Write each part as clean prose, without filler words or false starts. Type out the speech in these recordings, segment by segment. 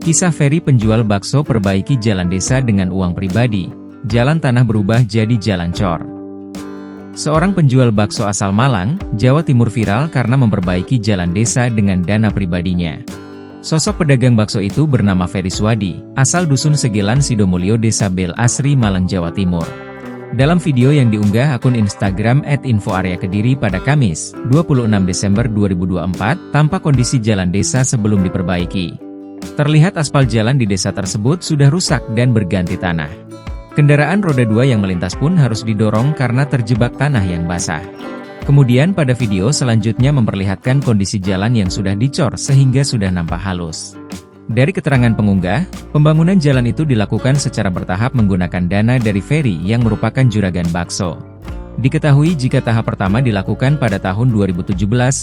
Kisah Ferry penjual bakso perbaiki jalan desa dengan uang pribadi. Jalan tanah berubah jadi jalan cor. Seorang penjual bakso asal Malang, Jawa Timur viral karena memperbaiki jalan desa dengan dana pribadinya. Sosok pedagang bakso itu bernama Ferry Swadi, asal Dusun Segelan Sidomulyo Desa Bel Asri Malang Jawa Timur. Dalam video yang diunggah akun Instagram @infoarea_kediri pada Kamis, 26 Desember 2024, tampak kondisi jalan desa sebelum diperbaiki. Terlihat aspal jalan di desa tersebut sudah rusak dan berganti tanah. Kendaraan roda 2 yang melintas pun harus didorong karena terjebak tanah yang basah. Kemudian pada video selanjutnya memperlihatkan kondisi jalan yang sudah dicor sehingga sudah nampak halus. Dari keterangan pengunggah, pembangunan jalan itu dilakukan secara bertahap menggunakan dana dari Ferry yang merupakan juragan bakso. Diketahui jika tahap pertama dilakukan pada tahun 2017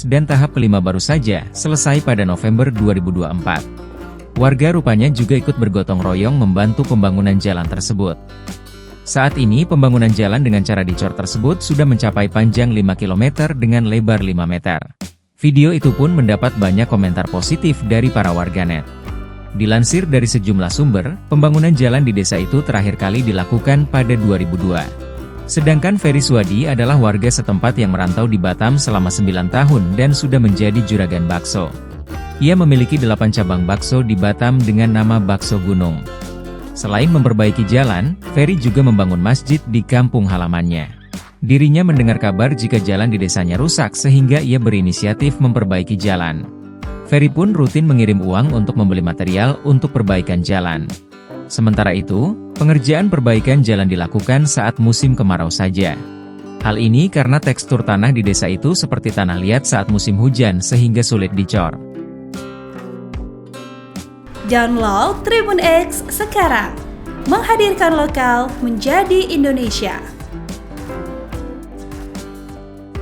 dan tahap kelima baru saja selesai pada November 2024. Warga rupanya juga ikut bergotong royong membantu pembangunan jalan tersebut. Saat ini pembangunan jalan dengan cara dicor tersebut sudah mencapai panjang 5 km dengan lebar 5 meter. Video itu pun mendapat banyak komentar positif dari para warganet. Dilansir dari sejumlah sumber, pembangunan jalan di desa itu terakhir kali dilakukan pada 2002. Sedangkan Ferry Swadi adalah warga setempat yang merantau di Batam selama 9 tahun dan sudah menjadi juragan bakso. Ia memiliki 8 cabang bakso di Batam dengan nama Bakso Gunung. Selain memperbaiki jalan, Ferry juga membangun masjid di kampung halamannya. Dirinya mendengar kabar jika jalan di desanya rusak sehingga ia berinisiatif memperbaiki jalan. Ferry pun rutin mengirim uang untuk membeli material untuk perbaikan jalan. Sementara itu, pengerjaan perbaikan jalan dilakukan saat musim kemarau saja. Hal ini karena tekstur tanah di desa itu seperti tanah liat saat musim hujan sehingga sulit dicor. Download Tribun X sekarang, menghadirkan lokal menjadi Indonesia.